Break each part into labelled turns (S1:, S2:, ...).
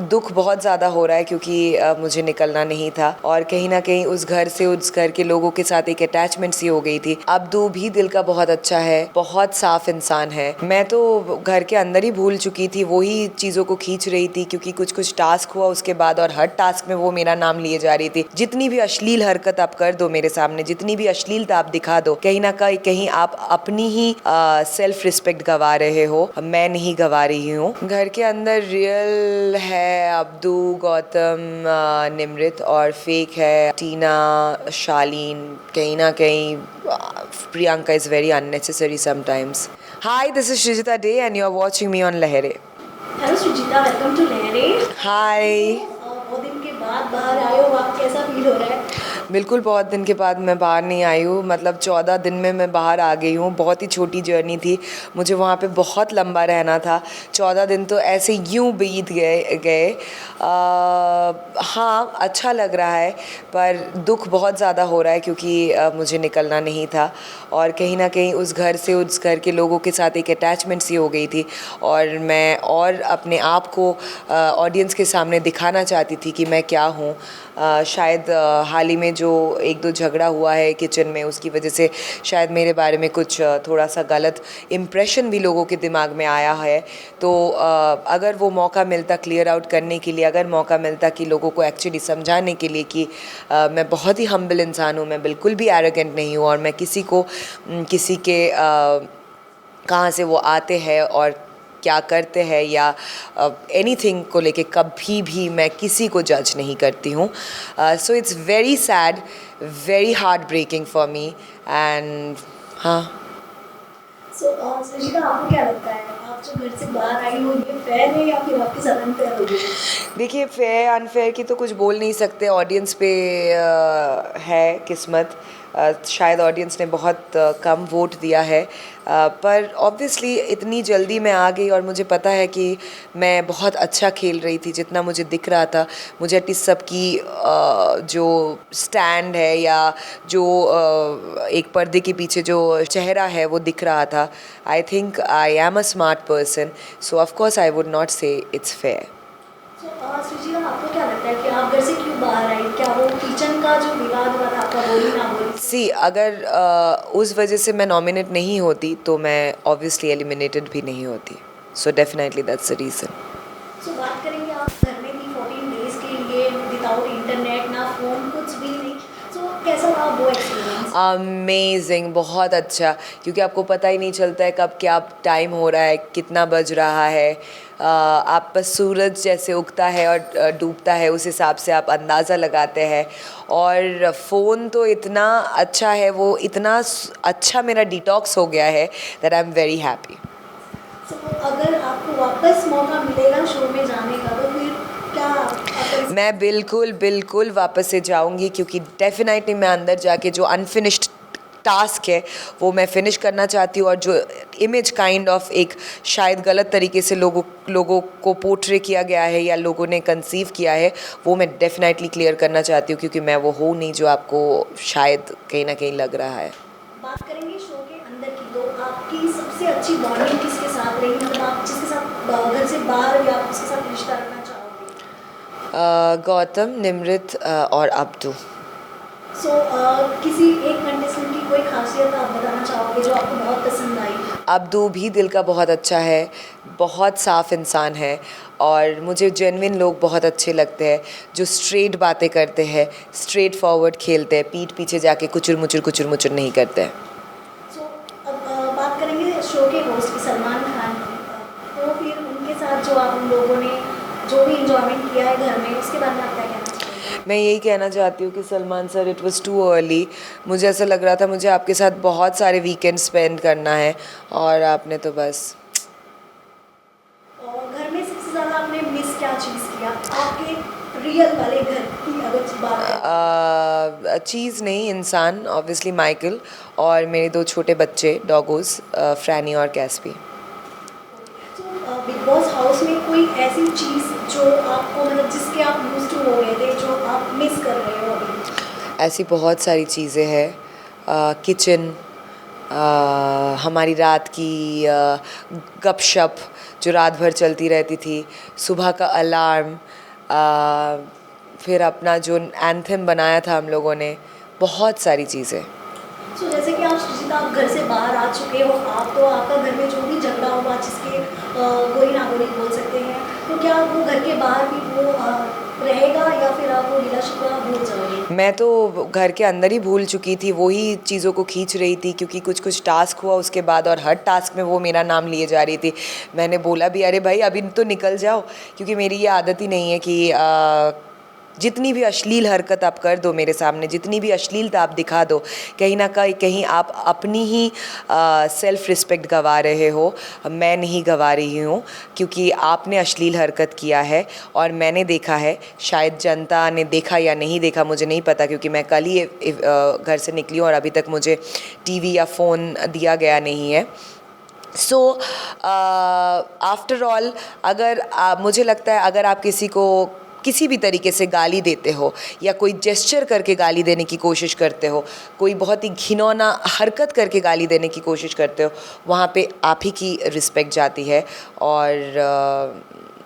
S1: दुख बहुत ज़्यादा हो रहा है क्योंकि मुझे निकलना नहीं था और कहीं ना कहीं उस घर से उस घर के लोगों के साथ एक अटैचमेंट सी हो गई थी। अब्दू भी दिल का बहुत अच्छा है, बहुत साफ इंसान है। मैं तो घर के अंदर ही भूल चुकी थी, वो ही चीज़ों को खींच रही थी क्योंकि कुछ टास्क हुआ उसके बाद और हर टास्क में वो मेरा नाम लिए जा रही थी। जितनी भी अश्लील हरकत आप कर दो मेरे सामने, जितनी भी अश्लीलता आप दिखा दो, कहीं ना कहीं आप अपनी ही सेल्फ रिस्पेक्ट गवा रहे हो, मैं नहीं गवा रही हूँ। घर के अंदर रियल है अब्दू, गौतम, निमृत और फेक है टीना, शालीन। कहीं ना कहीं Priyanka is very unnecessary sometimes. Hi, this is Sreejita Dey and you are watching me on Lehren.
S2: Hello Sreejita, welcome to Lehren.
S1: Hi.
S2: बहुत दिन के बाद बाहर आए हो, आप कैसा फील हो रहा है?
S1: बिल्कुल, बहुत दिन के बाद मैं बाहर नहीं आई हूँ, मतलब 14 दिन में मैं बाहर आ गई हूँ। बहुत ही छोटी जर्नी थी, मुझे वहाँ पे बहुत लंबा रहना था। 14 दिन तो ऐसे यूँ बीत गए। हाँ, अच्छा लग रहा है पर दुख बहुत ज़्यादा हो रहा है क्योंकि मुझे निकलना नहीं था और कहीं ना कहीं उस घर से उस घर के लोगों के साथ एक अटैचमेंट सी हो गई थी और मैं और अपने आप को ऑडियंस के सामने दिखाना चाहती थी कि मैं क्या हूँ। शायद हाल ही में जो एक दो झगड़ा हुआ है किचन में, उसकी वजह से शायद मेरे बारे में कुछ थोड़ा सा गलत इम्प्रेशन भी लोगों के दिमाग में आया है। तो अगर वो मौका मिलता क्लियर आउट करने के लिए, अगर मौका मिलता कि लोगों को एक्चुअली समझाने के लिए कि मैं बहुत ही हम्बल इंसान हूँ, मैं बिल्कुल भी एरोगेंट नहीं हूँ और मैं किसी के कहाँ से वो आते हैं और क्या करते हैं या एनीथिंग को लेके कभी भी मैं किसी को जज नहीं करती हूँ। So it's very sad, very heart breaking for me and हाँ।
S2: श्रीजिता, आपको क्या लगता है, आप जो घर से बाहर आई हो, ये फेयर है या फिर आपके साथ अनफेयर हो गया?
S1: देखिए, फेयर अनफेयर की तो कुछ बोल नहीं सकते, ऑडियंस पे है किस्मत। शायद ऑडियंस ने बहुत कम वोट दिया है, पर ऑब्वियसली इतनी जल्दी मैं आ गई और मुझे पता है कि मैं बहुत अच्छा खेल रही थी जितना मुझे दिख रहा था। मुझे एटलीस्ट सबकी जो स्टैंड है या जो एक पर्दे के पीछे जो चेहरा है वो दिख रहा था। I think I am a smart person, so of course I would not से इट्स फेयर।
S2: श्रीजिता, आपको क्या लगता है कि आप घर से क्यों बाहर आई? क्या वो किचन का जो विवाद हुआ था, आपका बोली ना बोली?
S1: सी, अगर उस वजह से मैं नॉमिनेट नहीं होती तो मैं ऑब्वियसली एलिमिनेटेड भी नहीं होती। So definitely that's the reason.
S2: बात करेंगे, आप घर में थी 14 डेज के लिए विदाउट इंटरनेट, ना फोन, कुछ भी नहीं। कैसा रहा वो एक्सपीरियंस?
S1: अमेजिंग, बहुत अच्छा, क्योंकि आपको पता ही नहीं चलता है कब क्या टाइम हो रहा है, कितना बज रहा है। आप बस सूरज जैसे उगता है और डूबता है उस हिसाब से आप अंदाज़ा लगाते हैं। और फ़ोन तो इतना अच्छा है, वो इतना अच्छा मेरा डिटॉक्स हो गया है that I am very happy.
S2: अगर आपको वापस मौका मिलेगा शो में जाने का, तो फिर क्या
S1: मैं बिल्कुल वापस से जाऊंगी क्योंकि डेफिनेटली मैं अंदर जाके जो अनफिनिश्ड टास्क है वो मैं फिनिश करना चाहती हूँ और जो इमेज काइंड ऑफ एक शायद गलत तरीके से लोगों को पोर्ट्रे किया गया है या लोगों ने कंसीव किया है, वो मैं डेफिनेटली क्लियर करना चाहती हूँ क्योंकि मैं वो हूँ नहीं जो आपको शायद कहीं ना कहीं लग रहा है।
S2: बात करेंगे शो के अंदर की, तो आपकी सबसे अच्छी बॉन्डिंग किसके साथ रही? मतलब आप जिसके साथ घर से बाहर या उसके साथ रिश्ता रखना चाहोगे?
S1: गौतम, निमृत और अब्दू।
S2: किसी एक कंटेस्टेंट की कोई खासियत आप बताना चाहोगे जो आपको बहुत पसंद आई?
S1: अब्दू भी दिल का बहुत अच्छा है, बहुत साफ इंसान है और मुझे जेन्युइन लोग बहुत अच्छे लगते हैं जो स्ट्रेट बातें करते हैं, स्ट्रेट फॉरवर्ड खेलते हैं, पीठ पीछे जाके कुचुर मुचुर नहीं करते हैं।
S2: अब बात करेंगे शो के होस्ट की, सलमान खान की। तो फिर उनके साथ जो आप उन लोगों ने जो भी इंजॉयमेंट किया है घर में, उसके बारे में आप क्या कहना चाहेंगे?
S1: मैं यही कहना चाहती हूँ कि Salman sir, it was too early. मुझे ऐसा लग रहा था मुझे आपके साथ बहुत सारे वीकेंड स्पेंड करना है और आपने तो बस।
S2: और घर में सबसे ज़्यादा आपने मिस क्या चीज़ किया आपके रियल वाले घर की अगर बात करें?
S1: चीज़ नहीं, इंसान, ऑब्वियसली माइकल और मेरे दो छोटे बच्चे डॉगोज़, फ्रैनी और कैस्पी।
S2: बिग बॉस हाउस में कोई ऐसी चीज़ जो आपको, मतलब जिसके आप यूज्ड टू हो गए थे, जो आप मिस कर रहे हो अभी?
S1: ऐसी बहुत सारी चीज़ें हैं, किचन, हमारी रात की गपशप जो रात भर चलती रहती थी, सुबह का अलार्म, फिर अपना जो एंथम बनाया था हम लोगों ने, बहुत सारी चीज़ें।
S2: सो जैसे कि आप सुचिता, आप घर से बाहर आ चुके हो, आप तो आपका घर में जो भी झगड़ा हुआ जिसके कोई ना कोई बोल सकते हैं, तो क्या वो घर के बाहर भी वो रहेगा या फिर आप वो गिला शिकवा भूल जाओगे?
S1: मैं तो घर के अंदर ही भूल चुकी थी, वही चीज़ों को खींच रही थी क्योंकि कुछ कुछ टास्क हुआ उसके बाद और हर टास्क में वो मेरा नाम लिए जा रही थी। मैंने बोला भी अरे भाई अभी तो निकल जाओ, क्योंकि मेरी ये आदत ही नहीं है कि जितनी भी अश्लील हरकत आप कर दो मेरे सामने, जितनी भी अश्लीलता आप दिखा दो, कहीं ना कहीं आप अपनी ही सेल्फ़ रिस्पेक्ट गंवा रहे हो। मैं नहीं गंवा रही हूँ, क्योंकि आपने अश्लील हरकत किया है और मैंने देखा है। शायद जनता ने देखा या नहीं देखा मुझे नहीं पता, क्योंकि मैं कल ही घर से निकली हूँ और अभी तक मुझे टीवी या फ़ोन दिया गया नहीं है। सो आफ्टर ऑल, अगर मुझे लगता है अगर आप किसी को किसी भी तरीके से गाली देते हो या कोई जेस्चर करके गाली देने की कोशिश करते हो, कोई बहुत ही घिनौना हरकत करके गाली देने की कोशिश करते हो, वहाँ पे आप ही की रिस्पेक्ट जाती है और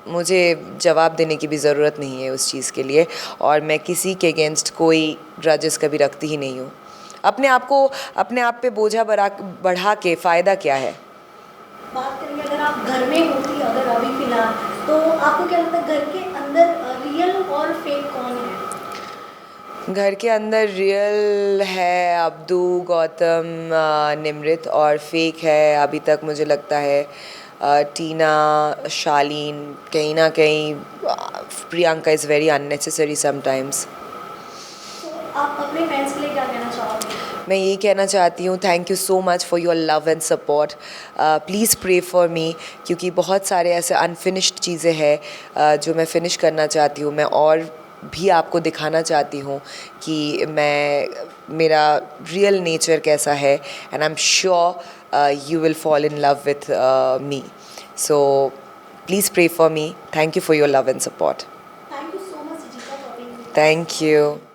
S1: मुझे जवाब देने की भी ज़रूरत नहीं है उस चीज़ के लिए। और मैं किसी के अगेंस्ट कोई ग्रजेस कभी रखती ही नहीं हूँ। अपने आप पे बोझा बढ़ा के फ़ायदा क्या है?
S2: बात करेंगे अगर आप घर में होती अगर अभी फ़िलहाल, तो आपको क्या लगता है घर के अंदर रियल और फेक कौन है?
S1: घर के अंदर रियल है अब्दू, गौतम, निमृत, और फेक है अभी तक मुझे लगता है टीना, शालीन, कहीं ना कहीं Priyanka is very unnecessary sometimes.
S2: तो आप अपने फैंस के लिए क्या कहना चाहोगे?
S1: मैं यही कहना चाहती हूँ, thank you so much for your love and support. Please pray for me, क्योंकि बहुत सारे ऐसे अनफिनिश्ड चीज़ें हैं जो मैं फ़िनिश करना चाहती हूँ। मैं और भी आपको दिखाना चाहती हूँ कि मेरा रियल नेचर कैसा है, and I am sure you will fall in love with me. So please pray for me. Thank you for your love and support.
S2: Thank you so much Suchita for being.
S1: Thank you.